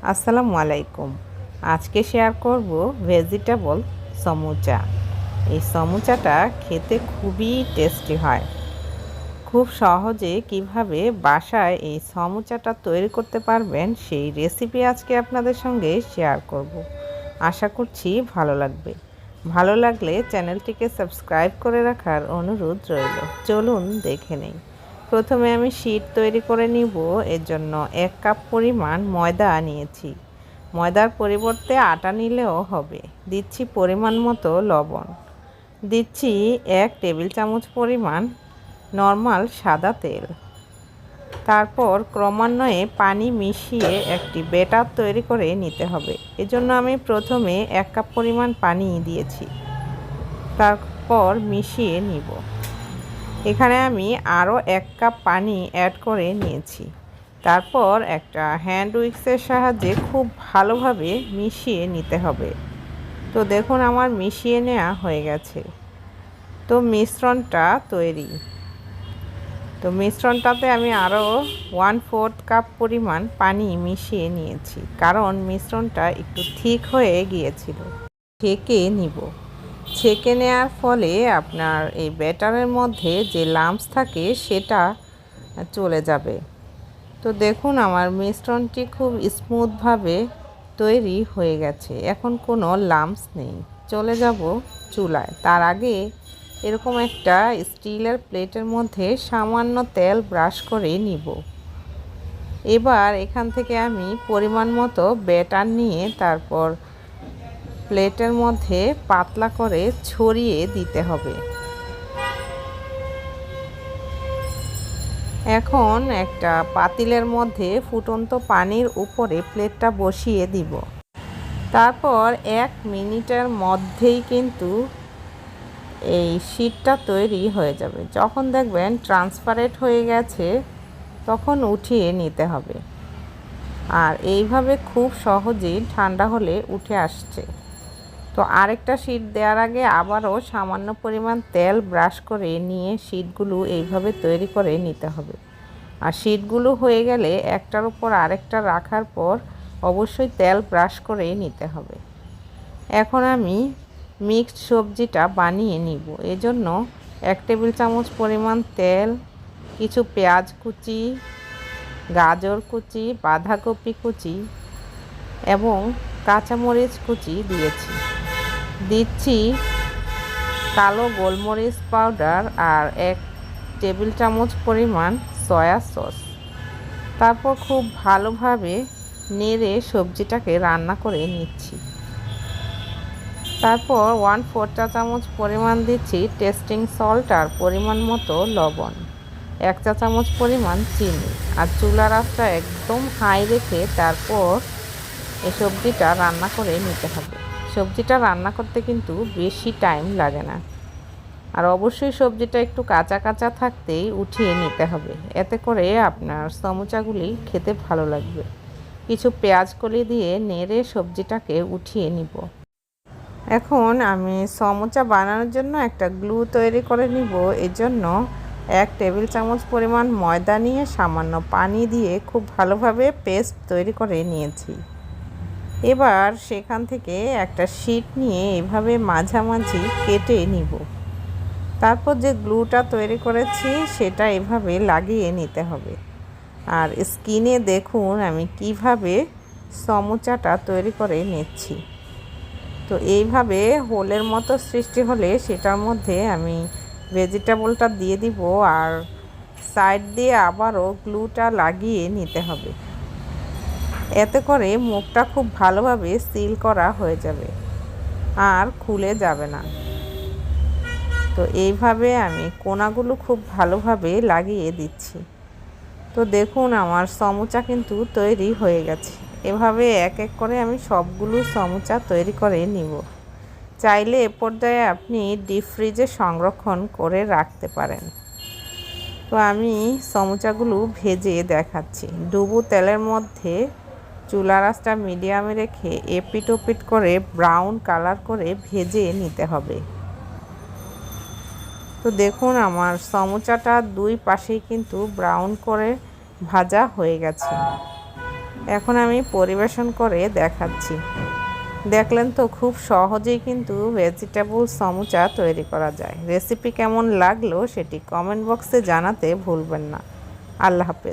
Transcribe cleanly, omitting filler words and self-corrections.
আসসালামু আলাইকুম। আজকে শেয়ার করব ভেজিটেবল সমুচা। এই সমুচাটা খেতে খুবই টেস্টি হয়। খুব সহজে কিভাবে বাসায় এই সমুচাটা তৈরি করতে পারবেন সেই রেসিপি আজকে আপনাদের সঙ্গে শেয়ার করব। আশা করছি ভালো লাগবে। ভালো লাগলে চ্যানেলটিকে সাবস্ক্রাইব করে রাখার অনুরোধ রইল। চলুন দেখে নেই। প্রথমে আমি শীট তৈরি করে নিব। এর জন্য 1 কাপ পরিমাণ ময়দা নিয়েছি। ময়দার পরিবর্তে আটা নিলেও হবে। দিচ্ছি পরিমাণ মতো লবণ। দিচ্ছি 1 টেবিল চামচ পরিমাণ নর্মাল সাদা তেল। তারপর ক্রমান্বয়ে পানি মিশিয়ে একটি ব্যাটার তৈরি করে নিতে হবে। এজন্য আমি প্রথমে 1 কাপ পরিমাণ পানি দিয়েছি, তারপর মিশিয়ে নিব। এখানে আমি আরও 1 কাপ পানি অ্যাড করে নিয়েছি। তারপর একটা হ্যান্ড উইক্সের সাহায্যে খুব ভালোভাবে মিশিয়ে নিতে হবে। তো দেখুন আমার মিশিয়ে নেওয়া হয়ে গেছে। তো মিশ্রণটা তৈরি। তো মিশ্রণটাতে আমি আরও 1/4 কাপ পরিমাণ পানি মিশিয়ে নিয়েছি, কারণ মিশ্রণটা একটু থিক হয়ে গিয়েছিল। ছেঁকে নিব। ছেঁকে নেওয়ার ফলে আপনার এই ব্যাটারের মধ্যে যে লাম্পস থাকে সেটা চলে যাবে। তো দেখুন আমার মিশ্রণটি খুব স্মুথভাবে তৈরি হয়ে গেছে। এখন কোনো লাম্পস নেই। চলে যাব চুলায়। তার আগে এরকম একটা স্টিলের প্লেটের মধ্যে সামান্য তেল ব্রাশ করে নিব। এবার এখান থেকে আমি পরিমাণ মতো ব্যাটার নিয়ে তারপর প্লেটের মধ্যে পাতলা করে ছড়িয়ে দিতে হবে। এখন একটা পাতিলের মধ্যে ফুটন্ত পানির উপরে প্লেটটা বসিয়ে দিব। তারপর 1 মিনিটের মধ্যেই কিন্তু এই শীটটা তৈরি হয়ে যাবে। যখন দেখবেন ট্রান্সপারেন্ট হয়ে গেছে তখন উঠিয়ে নিতে হবে। আর এইভাবে খুব সহজেই ঠান্ডা হলে উঠে আসছে। তো আরেকটা শীট দেওয়ার আগে আবারও সামান্য পরিমাণ তেল ব্রাশ করে নিয়ে শীটগুলো এইভাবে তৈরি করে নিতে হবে। আর শীটগুলো হয়ে গেলে একটার উপর আরেকটা রাখার পর অবশ্যই তেল ব্রাশ করে নিতে হবে। এখন আমি মিক্সড সবজিটা বানিয়ে নিব। এজন্য 1 টেবিল চামচ পরিমাণ তেল, কিছু পেঁয়াজ কুচি, গাজর কুচি, বাঁধাকপি কুচি এবং কাঁচামরিচ কুচি দিয়েছি। দিচ্ছি কালো গোলমরিচ পাউডার আর 1 টেবিল চামচ পরিমাণ সয়া সস। তারপর খুব ভালোভাবে নেড়ে সবজিটাকে রান্না করে নিচ্ছি। তারপর 1/4 চা চামচ পরিমাণ দিচ্ছি টেস্টিং সল্ট আর পরিমাণ মতো লবণ, 1 চা চামচ পরিমাণ চিনি। আর চুলার আঁচটা একদম হাই রেখে তারপর এই সবজিটা রান্না করে নিতে হবে। সবজিটা রান্না করতে কিন্তু বেশি টাইম লাগে না। আর অবশ্যই সবজিটা একটু কাঁচা কাঁচা থাকতেই উঠিয়ে নিতে হবে। এতে করে আপনার সমুচাগুলি খেতে ভালো লাগবে। কিছু পেঁয়াজ কলি দিয়ে নেড়ে সবজিটাকে উঠিয়ে নিব। এখন আমি সমুচা বানানোর জন্য একটা গ্লু তৈরি করে নিব। এর জন্য 1 টেবিল চামচ পরিমাণ ময়দা নিয়ে সামান্য পানি দিয়ে খুব ভালোভাবে পেস্ট তৈরি করে নিয়েছি। এবার সেখান থেকে একটা শীট নিয়ে এভাবে মাঝামাঝি কেটে নিব। তারপর যে গ্লুটা তৈরি করেছি সেটা এভাবে লাগিয়ে নিতে হবে। আর স্কিনে দেখুন আমি কিভাবে সমুচাটা তৈরি করে নিচ্ছি। তো এইভাবে হোলের মতো সৃষ্টি হলে সেটার মধ্যে আমি ভেজিটেবলটা দিয়ে দিব আর সাইড দিয়ে আবারও গ্লুটা লাগিয়ে নিতে হবে। এতে করে মুখটা খুব ভালোভাবে সিল করা হয়ে যাবে আর খুলে যাবে না। তো এইভাবে আমি কোণাগুলো খুব ভালোভাবে লাগিয়ে দিচ্ছি। তো দেখুন আমার সমুচা কিন্তু তৈরি হয়ে গেছে। এভাবে এক এক করে আমি সবগুলো সমুচা তৈরি করে নিব। চাইলে এ পর্যায়ে আপনি ডিপ ফ্রিজে সংরক্ষণ করে রাখতে পারেন। তো আমি সমুচাগুলো ভেজে দেখাচ্ছি। ডুবো তেলের মধ্যে চুলার আঁচটা মিডিয়ামে রেখে এপিট ওপিট করে ব্রাউন কালার করে ভেজে নিতে হবে। তো দেখুন আমার সমুচাটা দুই পাশেই কিন্তু ব্রাউন করে ভাজা হয়ে গেছে। এখন আমি পরিবেশন করে দেখাচ্ছি। দেখলেন তো, খুব সহজেই কিন্তু ভেজিটেবল সমুচা তৈরি করা যায়। রেসিপি কেমন লাগলো সেটি কমেন্ট বক্সে জানাতে ভুলবেন না। আল্লাহ হাফেজ।